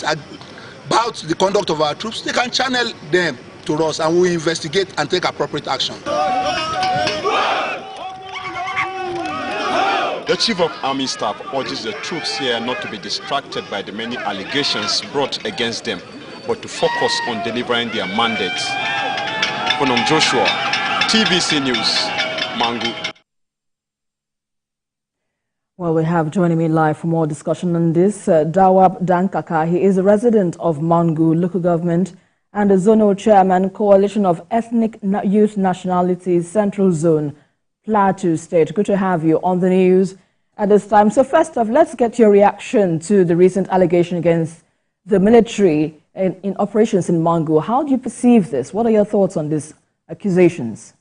about the conduct of our troops, they can channel them to us and we investigate and take appropriate action. The Chief of Army Staff urges the troops here not to be distracted by the many allegations brought against them, but to focus on delivering their mandates. Bonham Joshua, TVC News, Mangu. Well, we have joining me live for more discussion on this, Dawab Dankaka. He is a resident of Mangu local government and the zonal chairman, Coalition of Ethnic Youth Nationalities, Central Zone, Plateau State. Good to have you on the news at this time. So first off, let's get your reaction to the recent allegation against the military in operations in Mangu. How do you perceive this? What are your thoughts on these accusations?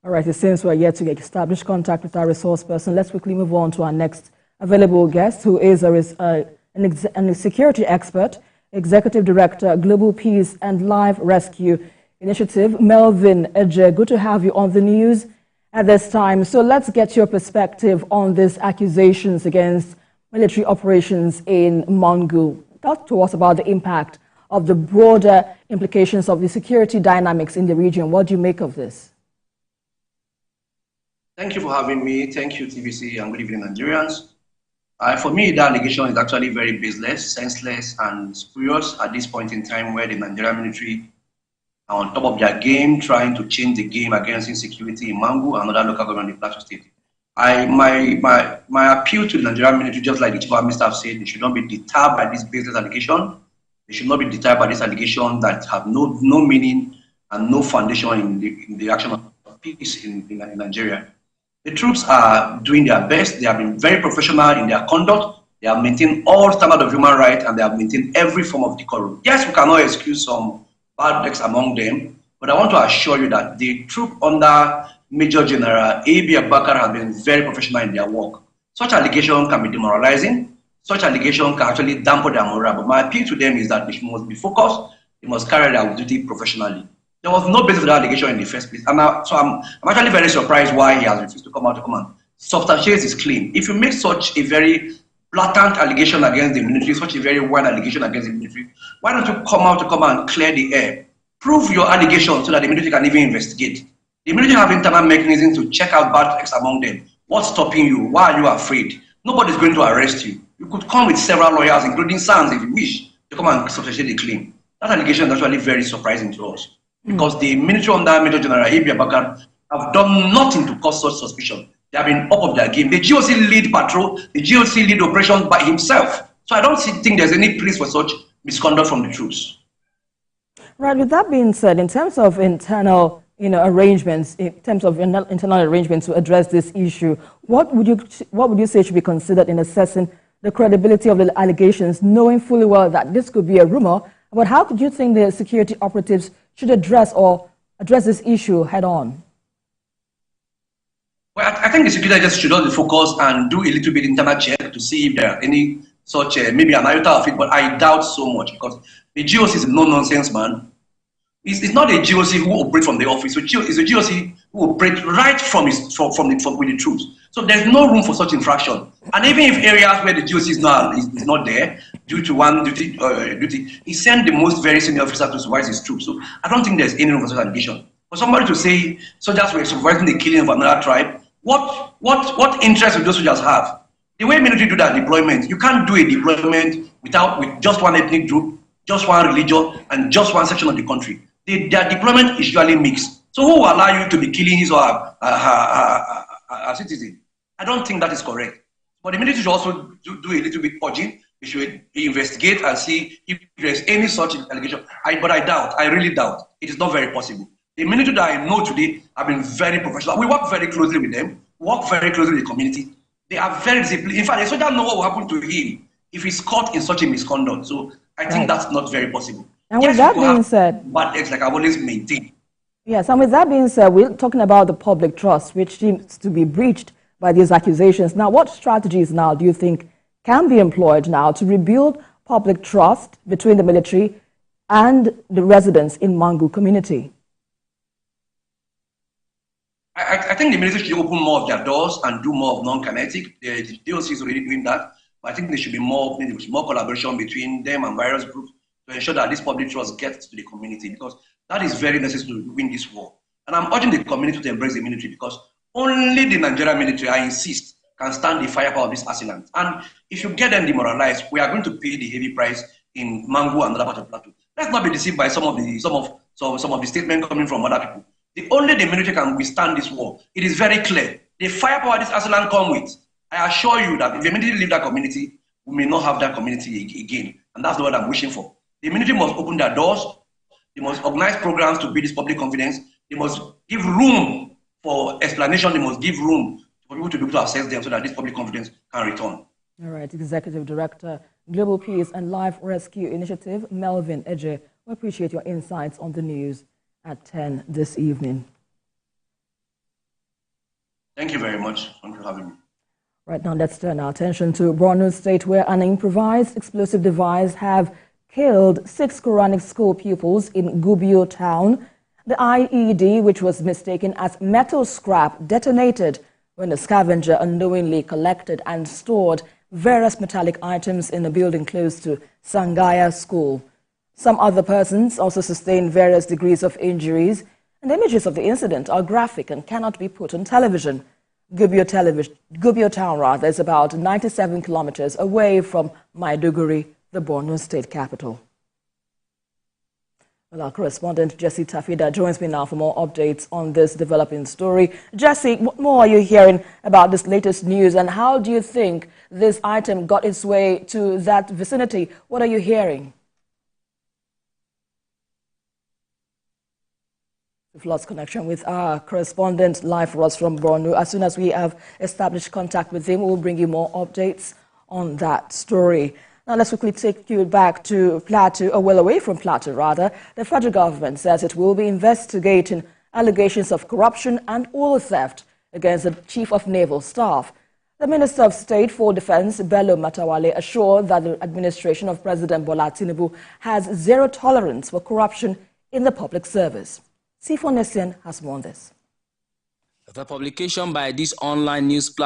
All right, it seems we're yet to establish contact with our resource person. Let's quickly move on to our next available guest, who is a security expert, Executive Director, Global Peace and Life Rescue Initiative, Melvin Ejeh. Good to have you on the news at this time. So let's get your perspective on these accusations against military operations in Mangu. Talk to us about the impact of the broader implications of the security dynamics in the region. What do you make of this? Thank you for having me. Thank you, TVC, and good evening, Nigerians. For me, the allegation is actually very baseless, senseless, and spurious at this point in time where the Nigerian military are on top of their game, trying to change the game against insecurity in Mangu and other local government in Plateau State. My appeal to the Nigerian military, just like the Chief of Army Staff said, they should not be deterred by this baseless allegation. They should not be deterred by this allegation that have no meaning and no foundation in the action of peace in Nigeria. The troops are doing their best. They have been very professional in their conduct. They have maintained all standards of human rights and they have maintained every form of decorum. Yes, we cannot excuse some bad acts among them, but I want to assure you that the troop under Major General A.B. Abubakar have been very professional in their work. Such allegations can be demoralizing. Such allegations can actually dampen their morale. But my appeal to them is that they must be focused. They must carry their duty professionally. There was no basis for that allegation in the first place. So I'm actually very surprised why he has refused to come out and substantiate his claim. If you make such a very blatant allegation against the military, such a very wide allegation against the military, why don't you come out to come and clear the air? Prove your allegation so that the military can even investigate. The military have internal mechanisms to check out bad acts among them. What's stopping you? Why are you afraid? Nobody's going to arrest you. You could come with several lawyers, including SANS, if you wish, to come and substantiate the claim. That allegation is actually very surprising to us. Because the military under Major General A.B. Abubakar have done nothing to cause such suspicion. They have been up of their game. The GOC lead patrol, the GOC lead operations by himself. So I don't think there's any place for such misconduct from the troops. Right. With that being said, in terms of internal, arrangements, in terms of internal arrangements to address this issue, what would you say should be considered in assessing the credibility of the allegations, knowing fully well that this could be a rumor? But how could you think the security operatives should address this issue head on? Well, I think the security agents should also focus and do a little bit internal check to see if there are any such, maybe an iota of it, but I doubt so much because the GOC is a no-nonsense man. It's not a GOC who operates from the office. It's a GOC who operates right from with the troops. So there's no room for such infraction. And even if areas where the GOC is not there, due to one duty, he sent the most very senior officer to supervise his troops. So I don't think there's any room for such allegation. For somebody to say soldiers were supervising the killing of another tribe, what interest do those soldiers have? The way military do that deployment, you can't do a deployment with just one ethnic group, just one religion, and just one section of the country. Their deployment is usually mixed. So who will allow you to be killing his or her citizen? I don't think that is correct. But the military should also do a little bit purging. They should investigate and see if there's any such allegation. But I really doubt. It is not very possible. The military that I know today have been very professional. We work very closely with them, work very closely with the community. They are very disciplined. In fact, the soldier know what will happen to him if he's caught in such a misconduct. So I think that's not very possible. And with that being said, but it's like I've always maintained. Yes, and with that being said, we're talking about the public trust, which seems to be breached by these accusations. Now, what strategies now do you think can be employed now to rebuild public trust between the military and the residents in Mangu community? I think the military should open more of their doors and do more of non-kinetic. The DOC is already doing that, but I think there should be more collaboration between them and various groups to ensure that this public trust gets to the community, because that is very necessary to win this war. And I'm urging the community to embrace the military, because only the Nigerian military, I insist, can stand the firepower of these assailants. And if you get them demoralized, we are going to pay the heavy price in Mangu and other parts of Plateau. Let's not be deceived by some of the statements coming from other people. Only the military can withstand this war. It is very clear. The firepower this assailants come with, I assure you that if the military leave that community, we may not have that community again. And that's what I'm wishing for. The military must open their doors. They must organize programs to build this public confidence. They must give room for explanation. They must give room for people to be able to assess them so that this public confidence can return. All right, Executive Director, Global Peace and Life Rescue Initiative, Melvin Ejeh. We appreciate your insights on the news at 10 this evening. Thank you very much. Thank you for having me. Right now, let's turn our attention to Borno State, where an improvised explosive device have killed 6 Quranic school pupils in Gubio town. The IED, which was mistaken as metal scrap, detonated when a scavenger unknowingly collected and stored various metallic items in a building close to Sangaya School. Some other persons also sustained various degrees of injuries, and the images of the incident are graphic and cannot be put on television. Gubio town is about 97 kilometers away from Maiduguri, the Borno State capital. Well, our correspondent Jesse Tafida joins me now for more updates on this developing story. Jesse, what more are you hearing about this latest news, and how do you think this item got its way to that vicinity? What are you hearing? We've lost connection with our correspondent live for us from Borno. As soon as we have established contact with him, we'll bring you more updates on that story. Now, let's quickly take you back to Plateau, or well away from Plateau, rather. The federal government says it will be investigating allegations of corruption and oil theft against the Chief of Naval Staff. The Minister of State for Defense, Bello Matawale, assured that the administration of President Bola Tinubu has zero tolerance for corruption in the public service. Sifo Nessian has more on this. The publication by this online news platform